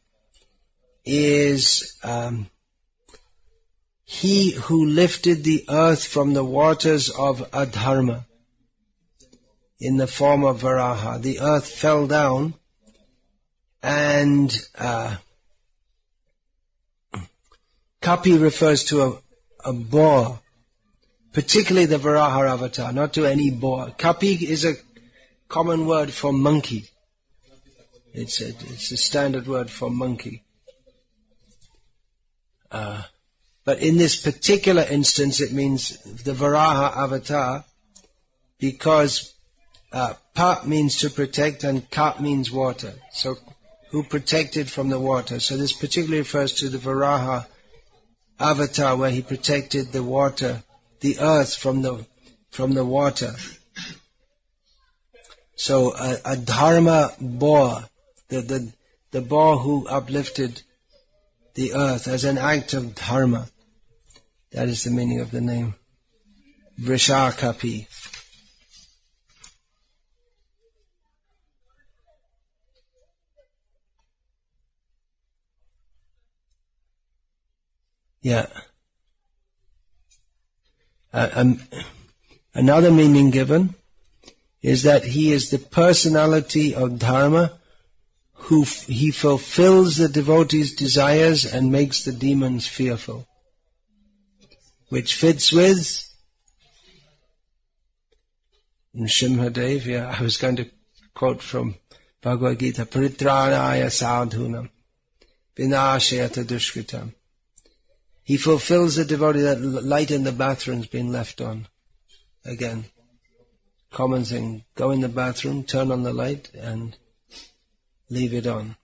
is he who lifted the earth from the waters of adharma in the form of Varaha. The earth fell down, and Kapi refers to a boar, particularly the Varaha avatar, not to any boar. Kapi is a common word for monkey. It's a standard word for monkey. But in this particular instance, it means the Varaha avatar, because Pa means to protect and Kap means water. So, who protected from the water. So this particularly refers to the Varaha avatar, where he protected the water, the earth from the water. So a dharma boar, the boar who uplifted the earth as an act of dharma. That is the meaning of the name. Vrsakapih. Yeah. Another meaning given is that he is the personality of dharma, he fulfills the devotees' desires and makes the demons fearful. Which fits with Nrsimhadev. Yeah, I was going to quote from Bhagavad Gita, Paritranaya sadhunam vinashayata dushkritam. He fulfills the devotee. That light in the bathroom's been left on. Again, common thing. Go in the bathroom, turn on the light, and leave it on.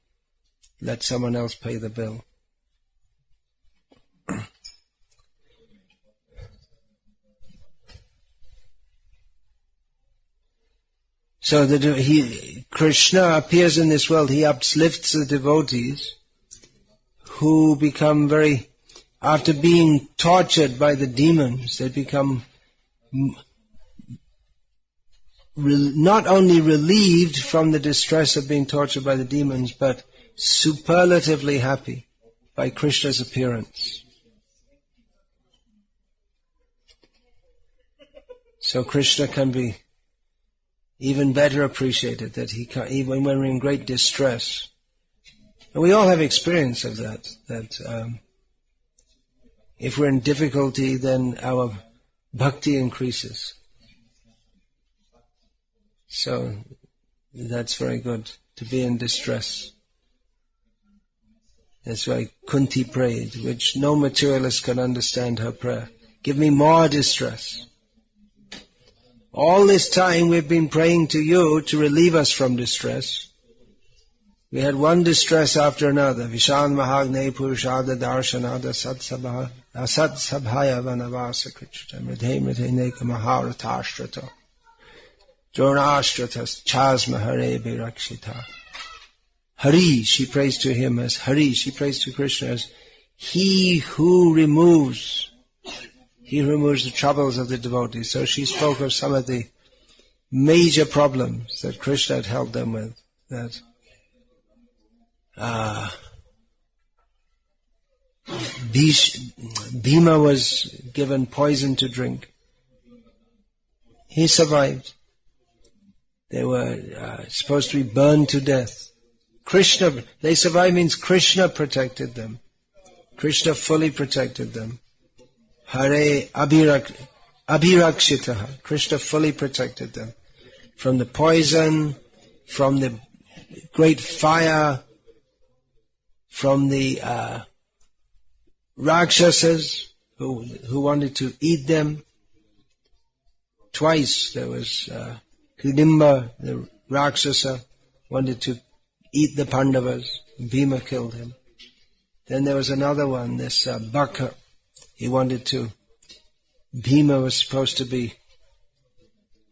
Let someone else pay the bill. So Krishna appears in this world. He uplifts the devotees who become very... After being tortured by the demons, they become not only relieved from the distress of being tortured by the demons, but superlatively happy by Krishna's appearance. So Krishna can be even better appreciated, that he can, even when we're in great distress. And we all have experience of that if we're in difficulty, then our bhakti increases. So that's very good, to be in distress. That's why Kunti prayed, which no materialist can understand her prayer. Give me more distress. All this time we've been praying to you to relieve us from distress. We had one distress after another. Vishan Mahagne Purushada Darshanada Satsabhaya Vanavasa Krichita Mridhe Mridhe Neka Maharatashtrata Dronashtratas Chasma Hare Virakshita. Hari, she prays to him as Hari, she prays to Krishna as He who removes the troubles of the devotees. So she spoke of some of the major problems that Krishna had helped them with. That Bhima was given poison to drink. He survived. They were supposed to be burned to death. They survived means Krishna protected them. Krishna fully protected them. Hare Abhirakshitaha. Krishna fully protected them from the poison, from the great fire, from the Rakshasas who wanted to eat them. Twice there was Hidimba, the Rakshasa, wanted to eat the Pandavas. Bhima killed him. Then there was another one, this Baka. He wanted to. Bhima was supposed to be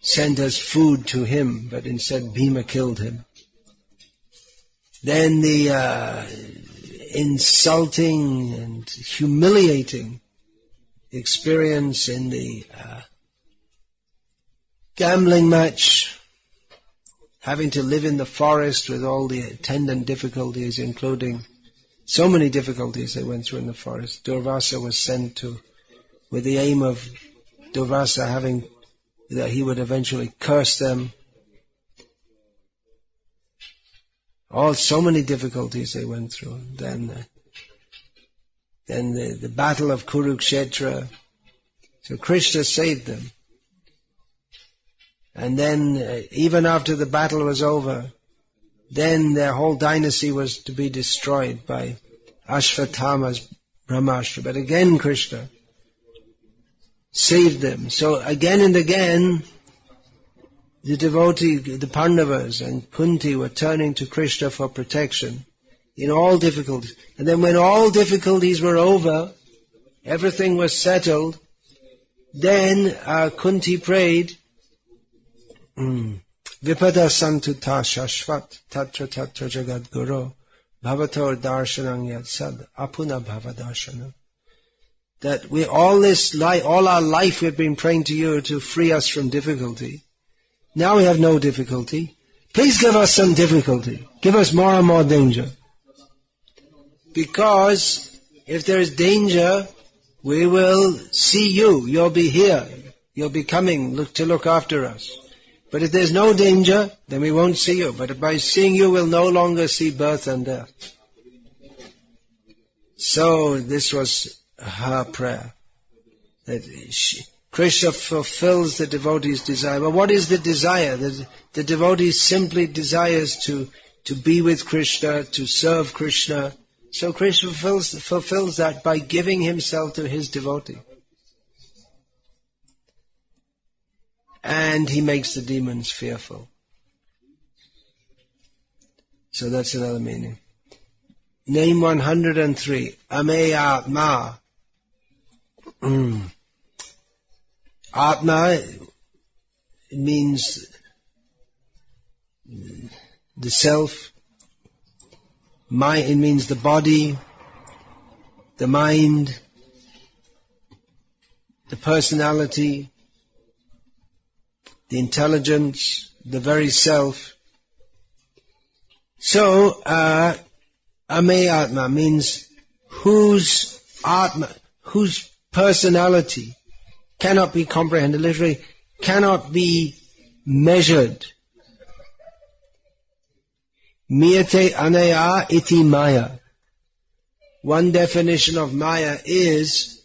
sent as food to him, but instead Bhima killed him. Then the insulting and humiliating experience in the gambling match, having to live in the forest with all the attendant difficulties, including so many difficulties they went through in the forest. Durvasa was sent to, with the aim of Durvasa that he would eventually curse them. So many difficulties they went through. Then the battle of Kurukshetra. So Krishna saved them. And then, even after the battle was over, then their whole dynasty was to be destroyed by Ashvatthama's Brahmastra. But again Krishna saved them. So again and again, the Pandavas and Kunti were turning to Krishna for protection in all difficulties. And then when all difficulties were over, everything was settled, then Kunti prayed, Vipada santuta shashvat tatra tatra jagad guru bhavator darshanam yad sad apuna bhavadarshanam. That all our life we've been praying to you to free us from difficulty. Now we have no difficulty. Please give us some difficulty. Give us more and more danger. Because if there is danger, we will see you. You'll be here. You'll be coming to look after us. But if there's no danger, then we won't see you. But by seeing you, we'll no longer see birth and death. So this was her prayer. That Krishna fulfills the devotee's desire. But what is the desire? The devotee simply desires to be with Krishna, to serve Krishna. So Krishna fulfills that by giving himself to his devotee. And he makes the demons fearful. So that's another meaning. Name 103. Ameyatma. Atma, it means the self. It means the body, the mind, the personality, the intelligence, the very self. So, Ameyatma means whose atma, whose personality cannot be comprehended, literally cannot be measured. Miyate anaya iti maya. One definition of maya is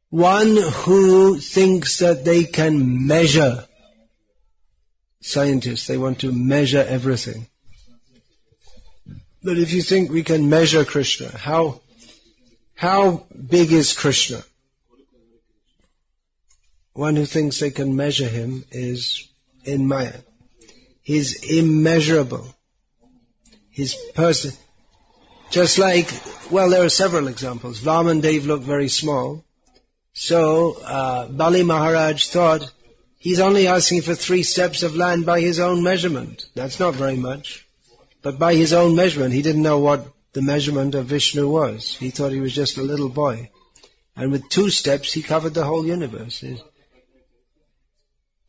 one who thinks that they can measure. Scientists, they want to measure everything. But if you think we can measure Krishna, how big is Krishna? One who thinks they can measure him is in Maya. He's immeasurable. His person, just like, well, there are several examples. Vamandev looked very small. So, Bali Maharaj thought, he's only asking for 3 steps of land by his own measurement. That's not very much. But by his own measurement, he didn't know what the measurement of Vishnu was. He thought he was just a little boy. And with 2 steps, he covered the whole universe.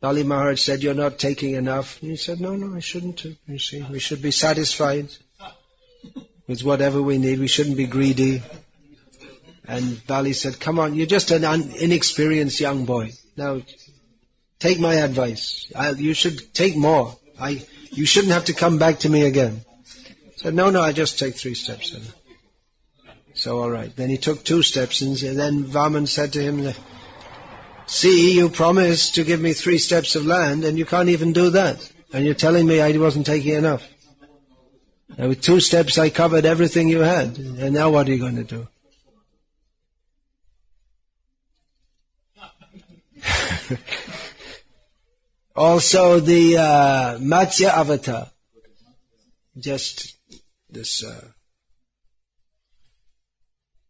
Bali Maharaj said, you're not taking enough. He said, no, I shouldn't. You see, we should be satisfied with whatever we need. We shouldn't be greedy. And Bali said, come on, you're just an inexperienced young boy. Now, take my advice. You should take more. You shouldn't have to come back to me again. He said, no, I just take 3 steps. So, all right. Then he took 2 steps, and then Vaman said to him, see, you promised to give me 3 steps of land, and you can't even do that. And you're telling me I wasn't taking enough. And with 2 steps I covered everything you had. And now what are you going to do? Also the Matsya avatar, just this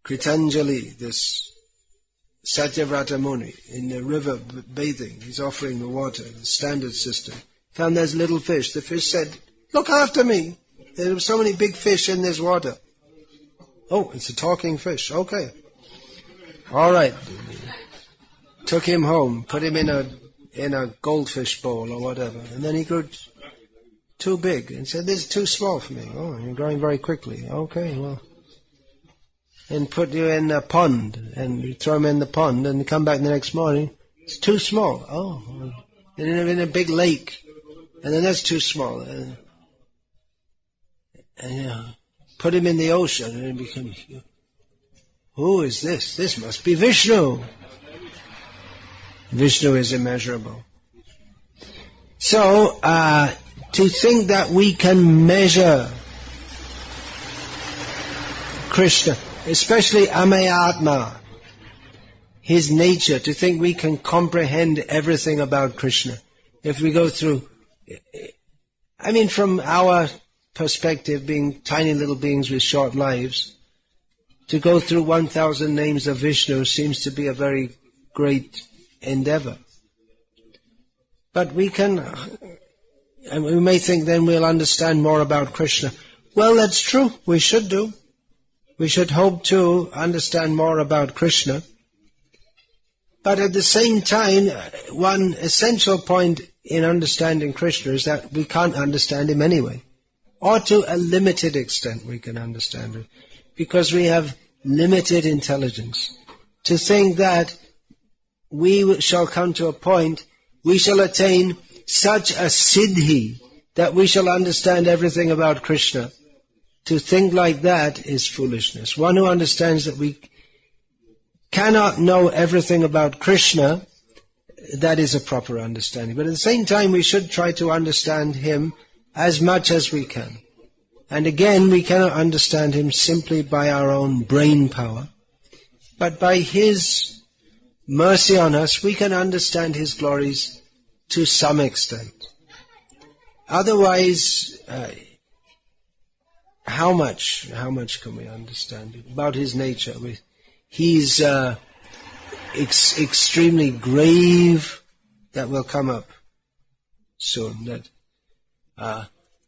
Kritanjali, this Satyavrata Muni in the river bathing, he's offering the water, the standard system. Found there's little fish. The fish said, look after me. There are so many big fish in this water. Oh, it's a talking fish. Okay. All right. Took him home, put him in a goldfish bowl or whatever, and then he grew too big and said, this is too small for me. Oh, you're growing very quickly. Okay, well. And put you in a pond, and you throw him in the pond, and you come back the next morning, it's too small. Oh, and in a big lake, and then that's too small. And put him in the ocean, and it becomes, who is this? This must be Vishnu. Vishnu is immeasurable. So, to think that we can measure Krishna, especially Ameyatma, his nature, to think we can comprehend everything about Krishna. If we go through, from our perspective, being tiny little beings with short lives, to go through 1,000 names of Vishnu seems to be a very great endeavor. But we can, and we may think then we'll understand more about Krishna. Well, that's true. We should do. We should hope to understand more about Krishna. But at the same time, one essential point in understanding Krishna is that we can't understand him anyway. Or to a limited extent we can understand him. Because we have limited intelligence. To think that we shall come to a point, we shall attain such a Siddhih that we shall understand everything about Krishna. To think like that is foolishness. One who understands that we cannot know everything about Krishna, that is a proper understanding. But at the same time, we should try to understand him as much as we can. And again, we cannot understand him simply by our own brain power, but by his mercy on us, we can understand his glories to some extent. Otherwise, how much can we understand about his nature? He's extremely grave. That will come up soon. That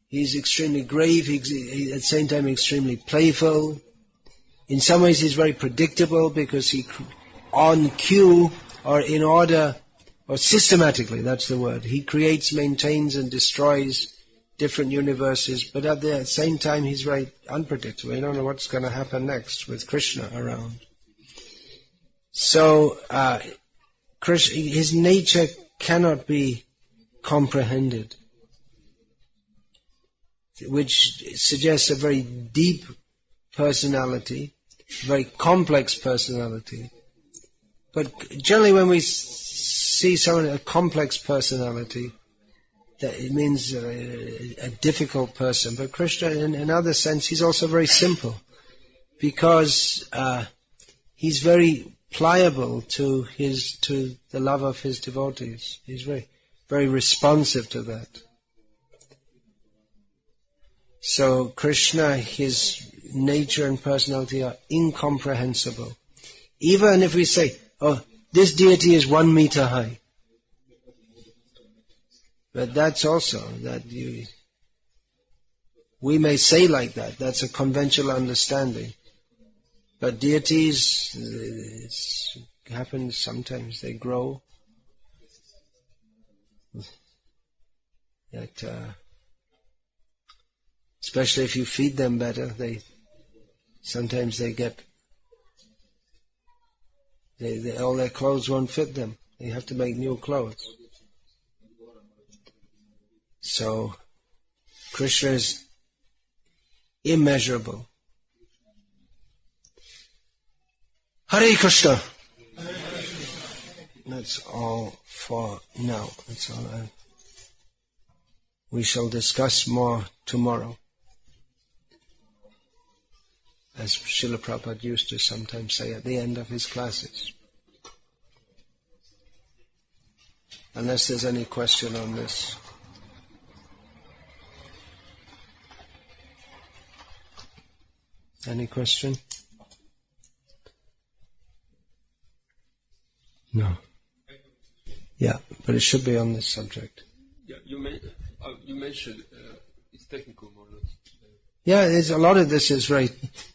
he's extremely grave. He's at the same time extremely playful. In some ways, he's very predictable because he, on cue or in order, or systematically, that's the word, he creates, maintains and destroys different universes, but at the same time he's very unpredictable. You don't know what's going to happen next with Krishna around. So Krishna, his nature cannot be comprehended, which suggests a very deep personality, very complex personality. But generally when we see someone a complex personality, that it means a difficult person. But Krishna, in another sense, he's also very simple, because he's very pliable to the love of his devotees. He's very, very responsive to that. So Krishna, his nature and personality are incomprehensible. Even if we say, oh, this deity is 1 meter high. But that's also, we may say like that, that's a conventional understanding. But deities, it happens sometimes, they grow. Especially if you feed them better, sometimes they get, all their clothes won't fit them. They have to make new clothes. So, Krishna is immeasurable. Hare Krishna! That's all for now. That's all. We shall discuss more tomorrow. As Srila Prabhupada used to sometimes say at the end of his classes. Unless there's any question on this. Any question? No. Yeah, but it should be on this subject. Yeah, you mentioned it's technical more or less. Yeah, a lot of this is very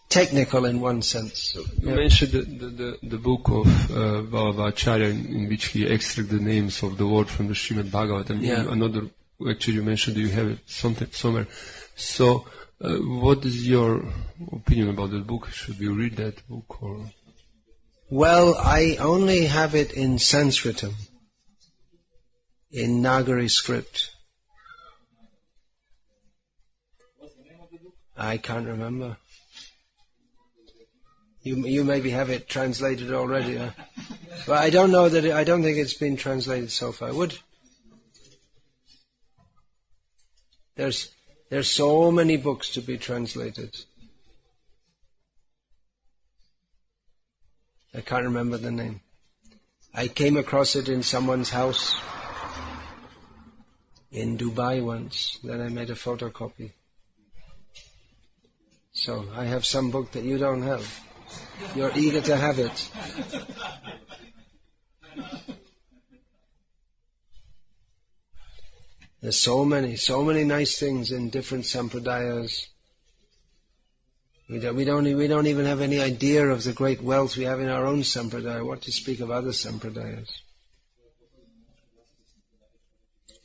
technical in one sense. So you mentioned the book of Vallabhacharya in which he extracted the names of the word from the Srimad Bhagavatam. Yeah. Another, actually you mentioned you have it somewhere. So, what is your opinion about that book? Should we read that book or? Well, I only have it in Sanskritam, in Nagari script. I can't remember. You maybe have it translated already, huh? But I don't know I don't think it's been translated so far. There's so many books to be translated. I can't remember the name. I came across it in someone's house in Dubai once. Then I made a photocopy. So I have some book that you don't have. You're eager to have it. There's so many nice things in different sampradayas. We don't even have any idea of the great wealth we have in our own sampradaya. What to speak of other sampradayas?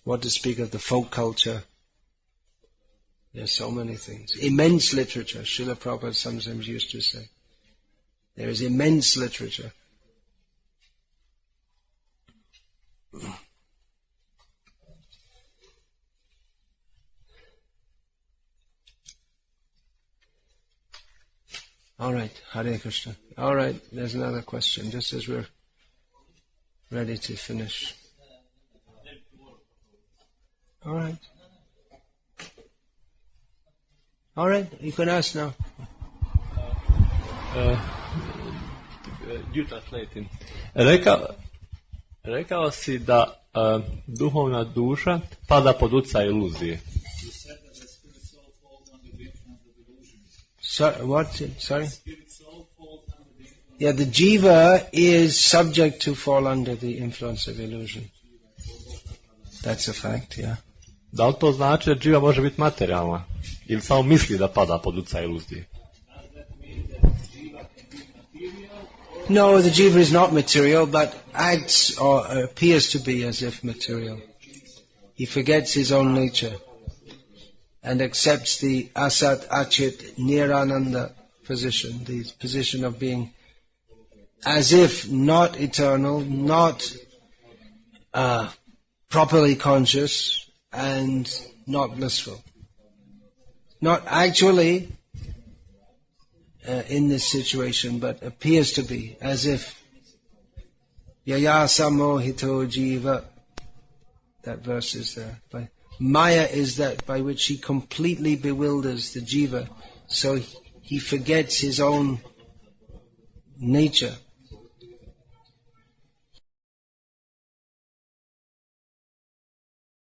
What to speak of the folk culture? There's so many things. Immense literature. Srila Prabhupada sometimes used to say. There is immense literature. All right, Hare Krishna. All right, there's another question, just as we're ready to finish. All right. All right, you can ask now. You translating. Rekao si da duhovna duša pada pod utjecaj iluzije. Sorry? Yeah, the jiva is subject to fall under the influence of illusion. That's a fact, yeah. Da li to znači da dživa može biti materijalna? Ili samo misli da pada pod utjecaj iluzije? No, the jiva is not material, but acts or appears to be as if material. He forgets his own nature. and accepts the Asat, Acyut, Nirananda position, the position of being as if not eternal, not properly conscious, and not blissful. Not actually in this situation, but appears to be, as if Yaya Samohito Jiva, that verse is there. Maya is that by which he completely bewilders the jiva, so he forgets his own nature.